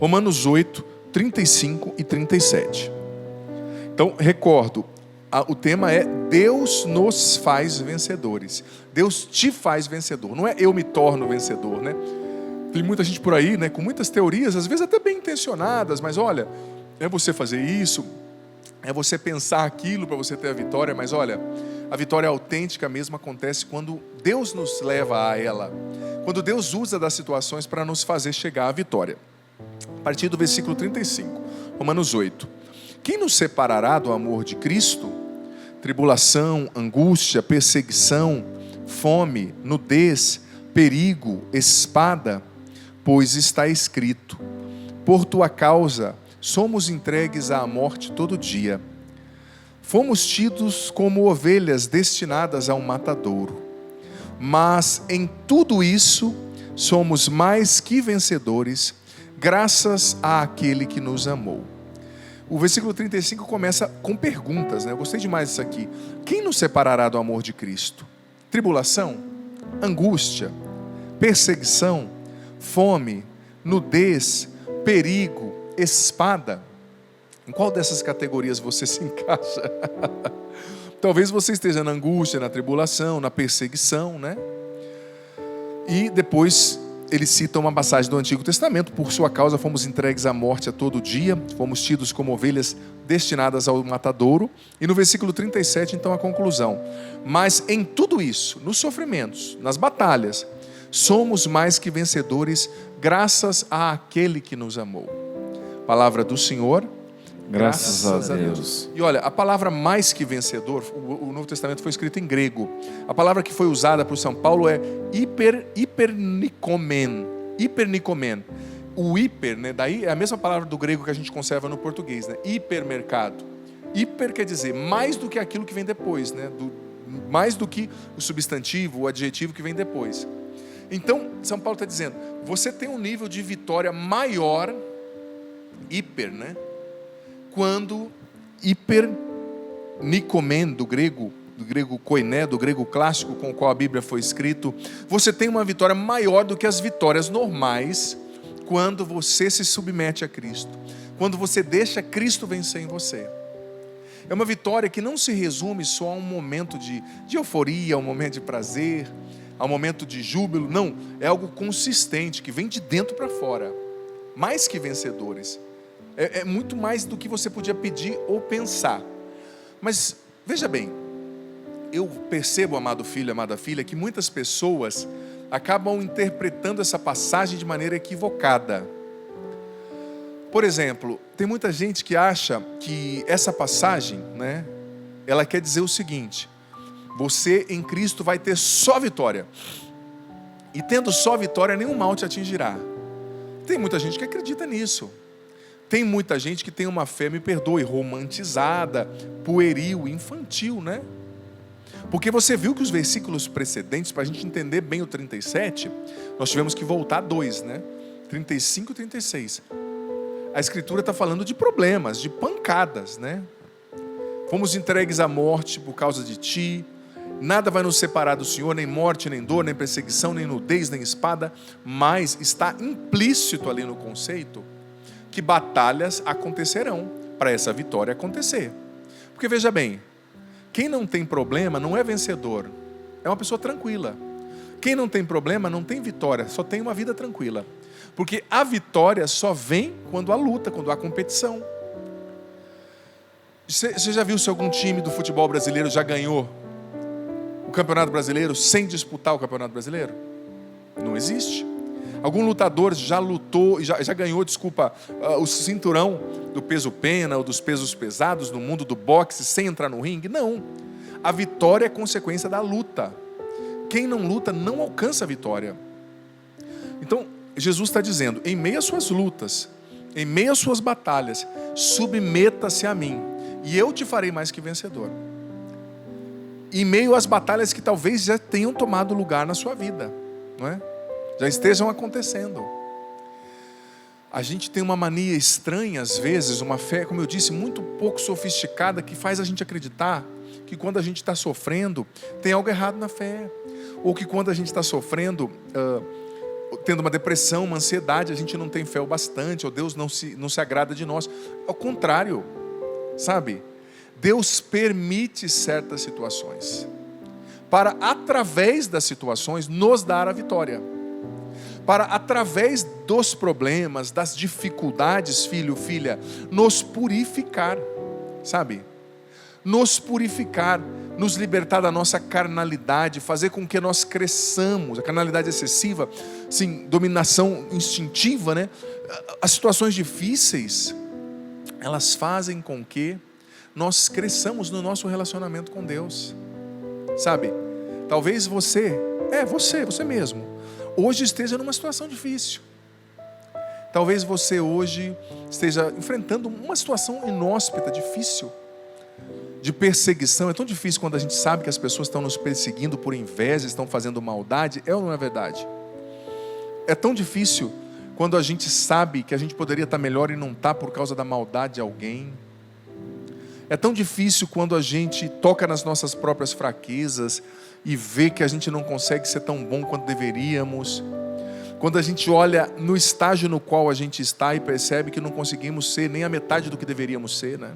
Romanos 8, 35 e 37. Então, recordo, o tema é Deus nos faz vencedores. Deus te faz vencedor. Não é eu me torno vencedor, né? Tem muita gente por aí, né, com muitas teorias, às vezes até bem intencionadas, mas olha, é você fazer isso, é você pensar aquilo para você ter a vitória, mas olha, a vitória autêntica mesmo acontece quando Deus nos leva a ela, quando Deus usa das situações para nos fazer chegar à vitória. A partir do versículo 35, Romanos 8. Quem nos separará do amor de Cristo? Tribulação, angústia, perseguição, fome, nudez, perigo, espada? Pois está escrito: por tua causa somos entregues à morte todo dia. Fomos tidos como ovelhas destinadas ao matadouro. Mas em tudo isso somos mais que vencedores, graças àquele que nos amou. O versículo 35 começa com perguntas, né? Eu gostei demais disso aqui. Quem nos separará do amor de Cristo? Tribulação, angústia, perseguição, fome, nudez, perigo, espada? Em qual dessas categorias você se encaixa? Talvez você esteja na angústia, na tribulação, na perseguição, né? E depois ele cita uma passagem do Antigo Testamento: por sua causa fomos entregues à morte a todo dia, fomos tidos como ovelhas destinadas ao matadouro. E no versículo 37, então, a conclusão: mas em tudo isso, nos sofrimentos, nas batalhas, somos mais que vencedores, graças àquele que nos amou. Palavra do Senhor. Graças a Deus. E olha, a palavra mais que vencedor, o Novo Testamento foi escrito em grego. A palavra que foi usada por São Paulo é hipernikomen. Hipernikomen. O hiper, né, daí é a mesma palavra do grego que a gente conserva no português, né? Hipermercado. Hiper quer dizer mais do que aquilo que vem depois, né? Mais do que o substantivo, o adjetivo que vem depois. Então, São Paulo está dizendo, você tem um nível de vitória maior, hiper, né? Quando hipernikomen, do grego koiné, do grego clássico com o qual a Bíblia foi escrito, você tem uma vitória maior do que as vitórias normais quando você se submete a Cristo, quando você deixa Cristo vencer em você. É uma vitória que não se resume só a um momento de euforia, a um momento de prazer, a um momento de júbilo. Não, é algo consistente, que vem de dentro para fora. Mais que vencedores. É muito mais do que você podia pedir ou pensar. Mas, veja bem, eu percebo, amado filho, amada filha, que muitas pessoas acabam interpretando essa passagem de maneira equivocada. Por exemplo, tem muita gente que acha que essa passagem, né, ela quer dizer o seguinte: você em Cristo vai ter só vitória. E tendo só vitória, nenhum mal te atingirá. Tem muita gente que acredita nisso. Tem muita gente que tem uma fé, me perdoe, romantizada, pueril, infantil, né? Porque você viu que os versículos precedentes, para a gente entender bem o 37, nós tivemos que voltar a 2, né? 35 e 36. A Escritura está falando de problemas, de pancadas, né? Fomos entregues à morte por causa de ti, nada vai nos separar do Senhor, nem morte, nem dor, nem perseguição, nem nudez, nem espada, mas está implícito ali no conceito que batalhas acontecerão para essa vitória acontecer. Porque veja bem, quem não tem problema não é vencedor, é uma pessoa tranquila. Quem não tem problema não tem vitória, só tem uma vida tranquila. Porque a vitória só vem quando há luta, quando há competição. Você já viu se algum time do futebol brasileiro já ganhou o Campeonato Brasileiro sem disputar o Campeonato Brasileiro? Não existe. Algum lutador já lutou, já ganhou, o cinturão do peso pena ou dos pesos pesados no mundo do boxe sem entrar no ringue? Não. A vitória é consequência da luta. Quem não luta não alcança a vitória. Então, Jesus está dizendo, em meio às suas lutas, em meio às suas batalhas, submeta-se a mim, e eu te farei mais que vencedor. Em meio às batalhas que talvez já tenham tomado lugar na sua vida, não é? Já estejam acontecendo. A gente tem uma mania estranha às vezes, uma fé, como eu disse, muito pouco sofisticada, que faz a gente acreditar que quando a gente está sofrendo, tem algo errado na fé. Ou que quando a gente está sofrendo, tendo uma depressão, uma ansiedade, a gente não tem fé o bastante, ou Deus não se agrada de nós. Ao contrário, sabe? Deus permite certas situações para, através das situações, nos dar a vitória. Para, através dos problemas, das dificuldades, filho, filha, nos purificar, sabe? Nos purificar, nos libertar da nossa carnalidade, fazer com que nós cresçamos. A carnalidade excessiva, sim, dominação instintiva, né? As situações difíceis, elas fazem com que nós cresçamos no nosso relacionamento com Deus, sabe? Talvez você mesmo, hoje esteja numa situação difícil. Talvez você hoje esteja enfrentando uma situação inóspita, difícil, de perseguição. É tão difícil quando a gente sabe que as pessoas estão nos perseguindo por inveja, estão fazendo maldade. É ou não é verdade? É tão difícil quando a gente sabe que a gente poderia estar melhor e não está por causa da maldade de alguém. É tão difícil quando a gente toca nas nossas próprias fraquezas e vê que a gente não consegue ser tão bom quanto deveríamos. Quando a gente olha no estágio no qual a gente está e percebe que não conseguimos ser nem a metade do que deveríamos ser, né?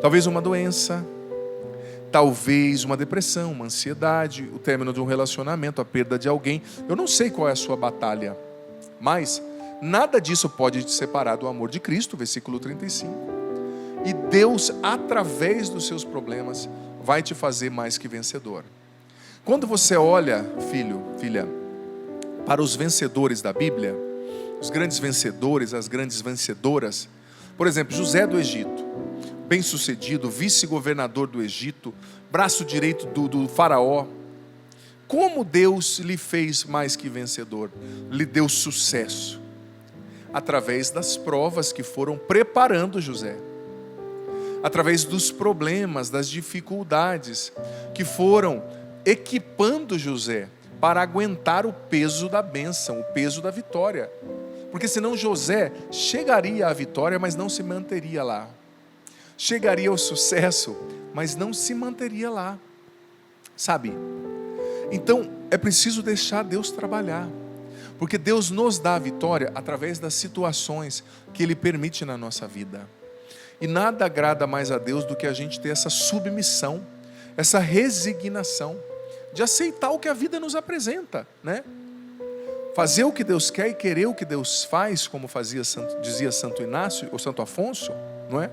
Talvez uma doença, talvez uma depressão, uma ansiedade, o término de um relacionamento, a perda de alguém. Eu não sei qual é a sua batalha, mas nada disso pode te separar do amor de Cristo, versículo 35. E Deus, através dos seus problemas, vai te fazer mais que vencedor. Quando você olha, filho, filha, para os vencedores da Bíblia, os grandes vencedores, as grandes vencedoras, por exemplo, José do Egito, bem-sucedido, vice-governador do Egito, braço direito do faraó. Como Deus lhe fez mais que vencedor? Lhe deu sucesso através das provas que foram preparando José, através dos problemas, das dificuldades que foram equipando José para aguentar o peso da bênção, o peso da vitória. Porque senão José chegaria à vitória, mas não se manteria lá. Chegaria ao sucesso, mas não se manteria lá, sabe? Então, é preciso deixar Deus trabalhar, porque Deus nos dá a vitória através das situações que Ele permite na nossa vida. E nada agrada mais a Deus do que a gente ter essa submissão, essa resignação, de aceitar o que a vida nos apresenta, né? Fazer o que Deus quer e querer o que Deus faz, como dizia Santo Inácio, ou Santo Afonso, não é?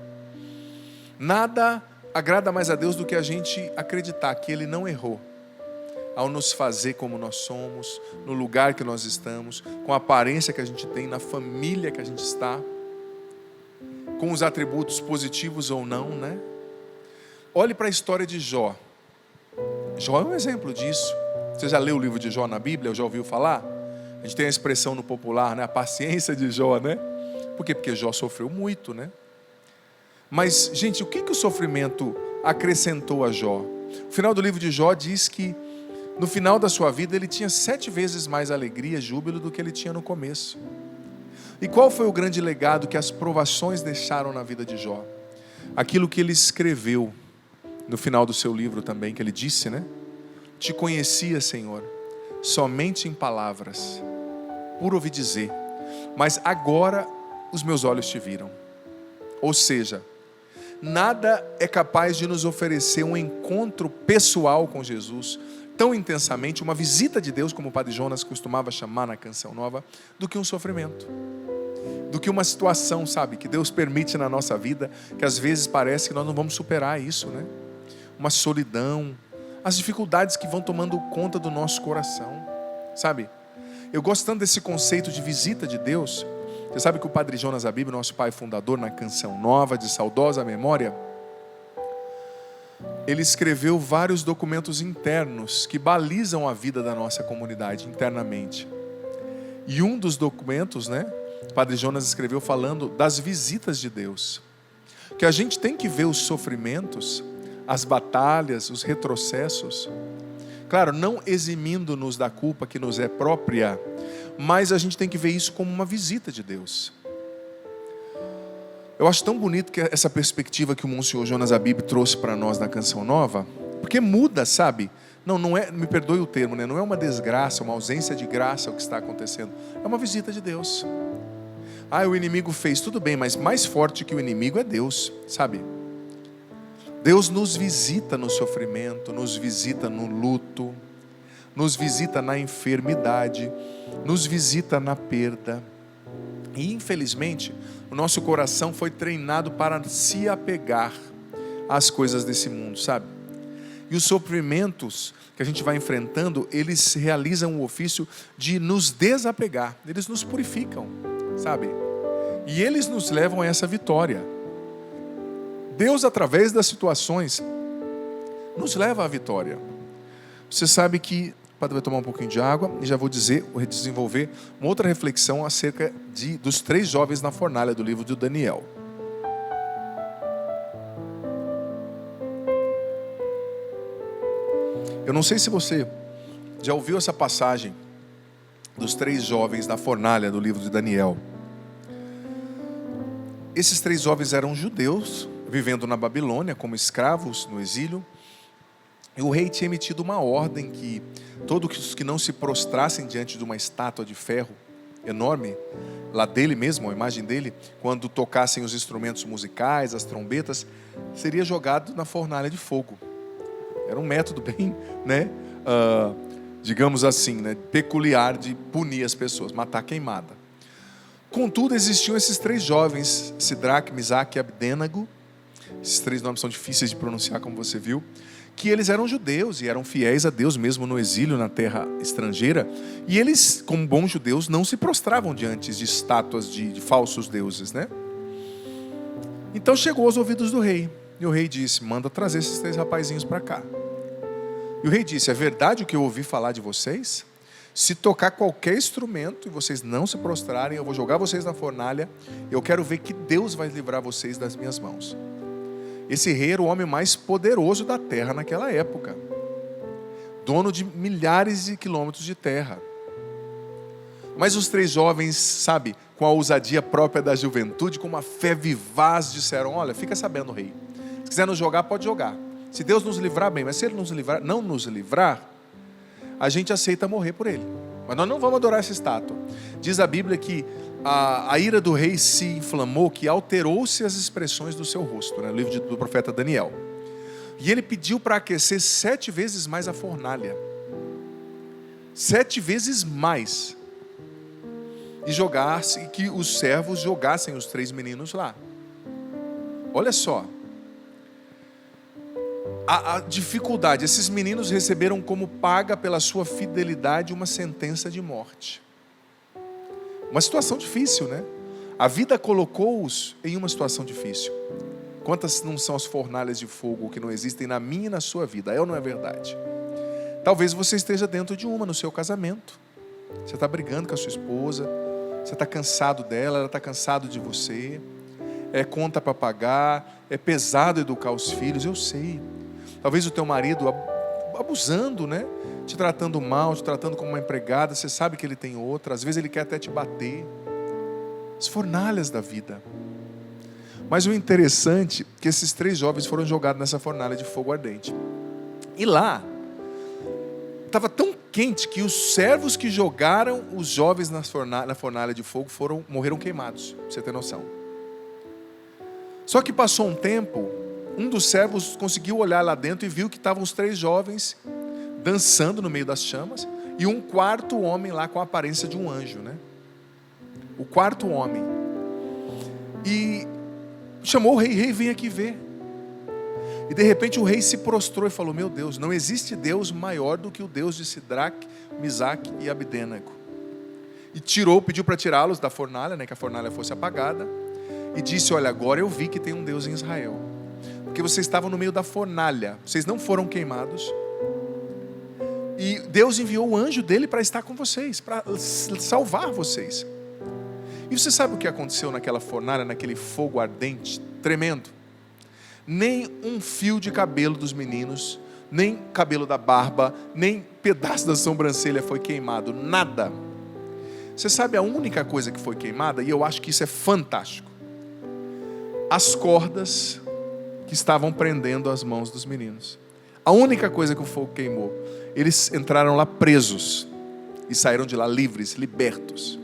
Nada agrada mais a Deus do que a gente acreditar que Ele não errou ao nos fazer como nós somos, no lugar que nós estamos, com a aparência que a gente tem, na família que a gente está, com os atributos positivos ou não, né? Olhe para a história de Jó. Jó é um exemplo disso. Você já leu o livro de Jó na Bíblia? Ou já ouviu falar? A gente tem a expressão no popular, né? A paciência de Jó, né? Por quê? Porque Jó sofreu muito, né? Mas, gente, o que o sofrimento acrescentou a Jó? O final do livro de Jó diz que no final da sua vida ele tinha 7 vezes mais alegria, júbilo do que ele tinha no começo. E qual foi o grande legado que as provações deixaram na vida de Jó? Aquilo que ele escreveu no final do seu livro também, que ele disse, né? Te conhecia, Senhor, somente em palavras, por ouvir dizer, mas agora os meus olhos te viram. Ou seja, nada é capaz de nos oferecer um encontro pessoal com Jesus tão intensamente, uma visita de Deus, como o Padre Jonas costumava chamar na Canção Nova, do que um sofrimento, do que uma situação, sabe, que Deus permite na nossa vida, que às vezes parece que nós não vamos superar isso, né? Uma solidão, as dificuldades que vão tomando conta do nosso coração, sabe? Eu gosto tanto desse conceito de visita de Deus. Você sabe que o Padre Jonas Abib, nosso pai fundador na Canção Nova, de saudosa memória, ele escreveu vários documentos internos que balizam a vida da nossa comunidade internamente. E um dos documentos, né, o Padre Jonas escreveu falando das visitas de Deus. Que a gente tem que ver os sofrimentos, as batalhas, os retrocessos, claro, não eximindo-nos da culpa que nos é própria, mas a gente tem que ver isso como uma visita de Deus. Eu acho tão bonito que essa perspectiva que o Monsenhor Jonas Abib trouxe para nós na Canção Nova, Porque muda, sabe? Não é, me perdoe o termo, né? Não é uma desgraça, uma ausência de graça o que está acontecendo. É uma visita de Deus. O inimigo fez, tudo bem, mas mais forte que o inimigo é Deus, sabe? Deus nos visita no sofrimento, nos visita no luto, nos visita na enfermidade, nos visita na perda. E infelizmente, o nosso coração foi treinado para se apegar às coisas desse mundo, sabe? E os sofrimentos que a gente vai enfrentando, eles realizam o ofício de nos desapegar. Eles nos purificam, sabe? E eles nos levam a essa vitória. Deus, através das situações, nos leva à vitória. Você sabe que... O padre vai tomar um pouquinho de água e já vou desenvolver uma outra reflexão acerca dos 3 jovens na fornalha do livro de Daniel. Eu não sei se você já ouviu essa passagem dos 3 jovens na fornalha do livro de Daniel. Esses 3 jovens eram judeus, vivendo na Babilônia como escravos no exílio. E o rei tinha emitido uma ordem que todos que não se prostrassem diante de uma estátua de ferro enorme, lá dele mesmo, a imagem dele, quando tocassem os instrumentos musicais, as trombetas, seria jogado na fornalha de fogo. Era um método bem, digamos assim, peculiar de punir as pessoas, matar queimada. Contudo, existiam esses 3 jovens, Sidraque, Misaque e Abdênago. Esses 3 nomes são difíceis de pronunciar, como você viu. Que eles eram judeus e eram fiéis a Deus mesmo no exílio, na terra estrangeira. E eles, como bons judeus, não se prostravam diante de estátuas de falsos deuses, né? Então chegou aos ouvidos do rei. E o rei disse, manda trazer esses 3 rapazinhos para cá. E o rei disse, é verdade o que eu ouvi falar de vocês? Se tocar qualquer instrumento e vocês não se prostrarem, eu vou jogar vocês na fornalha. Eu quero ver que Deus vai livrar vocês das minhas mãos. Esse rei era o homem mais poderoso da terra naquela época. Dono de milhares de quilômetros de terra. Mas os 3 jovens, sabe, com a ousadia própria da juventude, com uma fé vivaz, disseram, olha, fica sabendo, rei. Se quiser nos jogar, pode jogar. Se Deus nos livrar, bem. Mas se Ele não nos livrar, a gente aceita morrer por Ele. Mas nós não vamos adorar essa estátua. Diz a Bíblia que a ira do rei se inflamou, que alterou-se as expressões do seu rosto, no livro do profeta Daniel. E ele pediu para aquecer 7 vezes mais a fornalha. 7 vezes mais. E que os servos jogassem os 3 meninos lá. Olha só. A dificuldade. Esses meninos receberam como paga pela sua fidelidade uma sentença de morte. Uma situação difícil, né? A vida colocou-os em uma situação difícil. Quantas não são as fornalhas de fogo que não existem na minha e na sua vida? É ou não é verdade? Talvez você esteja dentro de uma no seu casamento. Você está brigando com a sua esposa. Você está cansado dela, ela está cansado de você. É conta para pagar. É pesado educar os filhos, eu sei. Talvez o teu marido abusando, né? Te tratando mal, te tratando como uma empregada, você sabe que ele tem outra, às vezes ele quer até te bater. As fornalhas da vida. Mas o interessante é que esses 3 jovens foram jogados nessa fornalha de fogo ardente. E lá, estava tão quente que os servos que jogaram os jovens na fornalha de fogo morreram queimados, pra você ter noção. Só que passou um tempo, um dos servos conseguiu olhar lá dentro e viu que estavam os 3 jovens dançando no meio das chamas, e um 4º homem lá com a aparência de um anjo, né? O 4º homem. E chamou o rei, vem aqui ver. E de repente o rei se prostrou e falou, meu Deus, não existe Deus maior do que o Deus de Sidraque, Misaque e Abdênago. E pediu para tirá-los da fornalha, né, que a fornalha fosse apagada, e disse, olha, agora eu vi que tem um Deus em Israel. Porque vocês estavam no meio da fornalha, vocês não foram queimados. E Deus enviou o anjo dele para estar com vocês, para salvar vocês. E você sabe o que aconteceu naquela fornalha, naquele fogo ardente, tremendo? Nem um fio de cabelo dos meninos, nem cabelo da barba, nem pedaço da sobrancelha foi queimado, nada. Você sabe a única coisa que foi queimada, e eu acho que isso é fantástico? As cordas que estavam prendendo as mãos dos meninos. A única coisa que o fogo queimou. Eles entraram lá presos e saíram de lá livres, libertos.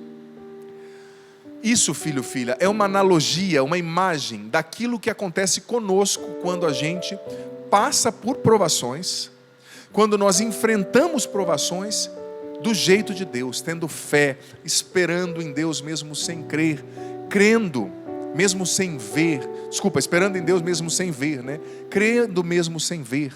Isso, filho, filha, é uma analogia, uma imagem daquilo que acontece conosco quando a gente passa por provações, quando nós enfrentamos provações do jeito de Deus, tendo fé, esperando em Deus mesmo sem crer, crendo mesmo sem ver, esperando em Deus mesmo sem ver, né? Crendo mesmo sem ver.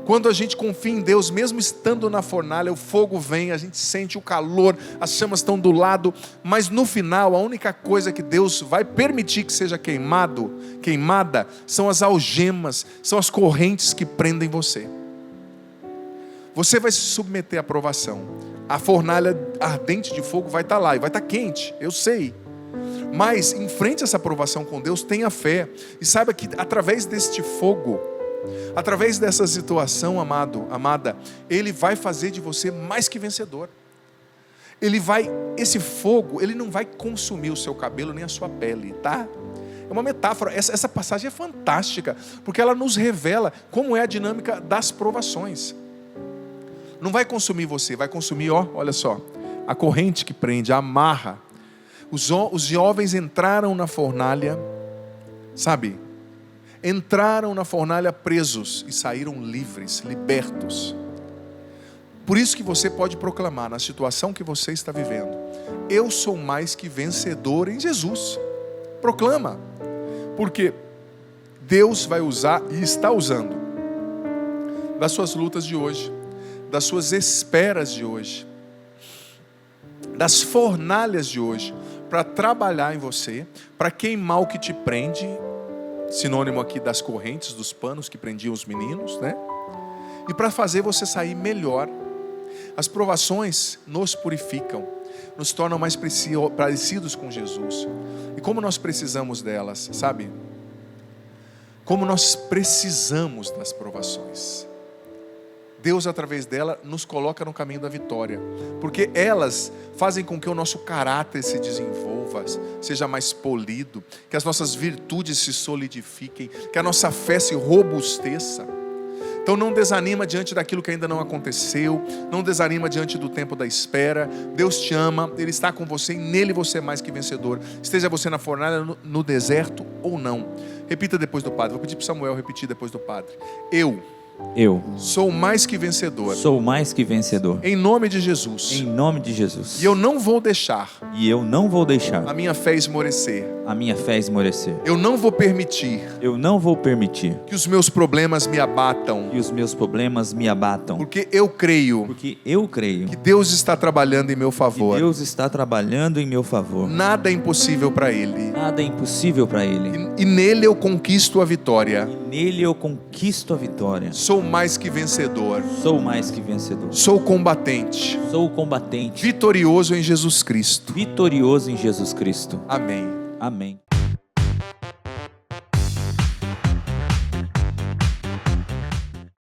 Quando a gente confia em Deus, mesmo estando na fornalha, o fogo vem, a gente sente o calor, as chamas estão do lado, mas no final, a única coisa que Deus vai permitir que seja queimada, são as algemas, são as correntes que prendem você. Você vai se submeter à provação. A fornalha ardente de fogo vai estar lá, e vai estar quente, eu sei. Mas, enfrente essa provação com Deus, tenha fé, e saiba que através deste fogo, através dessa situação, amada, Ele vai fazer de você mais que vencedor. Esse fogo, ele não vai consumir o seu cabelo nem a sua pele, tá? É uma metáfora. Essa passagem é fantástica, porque ela nos revela como é a dinâmica das provações. Não vai consumir você, vai consumir, olha só, a corrente que prende, a amarra. Os jovens entraram na fornalha, sabe? Entraram na fornalha presos e saíram livres, libertos. Por isso que você pode proclamar na situação que você está vivendo: eu sou mais que vencedor em Jesus. Proclama, porque Deus vai usar e está usando das suas lutas de hoje, das suas esperas de hoje, das fornalhas de hoje, para trabalhar em você, para queimar o que te prende, sinônimo aqui das correntes, dos panos que prendiam os meninos, né? E para fazer você sair melhor. As provações nos purificam, nos tornam mais parecidos com Jesus. E como nós precisamos delas, sabe? Como nós precisamos das provações. Deus, através dela, nos coloca no caminho da vitória, porque elas fazem com que o nosso caráter se desenvolva, seja mais polido, que as nossas virtudes se solidifiquem, que a nossa fé se robusteça. Então não desanima diante daquilo que ainda não aconteceu, não desanima diante do tempo da espera. Deus te ama, Ele está com você e nele você é mais que vencedor. Esteja você na fornalha, no deserto ou não. Repita depois do padre, vou pedir para Samuel repetir depois do padre. Eu sou mais que vencedor. Sou mais que vencedor. Em nome de Jesus. Em nome de Jesus. E eu não vou deixar. A minha fé esmorecer. Eu não vou permitir. Que os meus problemas me abatam. Porque eu creio. Que Deus está trabalhando em meu favor. Nada é impossível para Ele. E nele eu conquisto a vitória. Sou mais que vencedor. Sou combatente. Vitorioso em Jesus Cristo. Amém.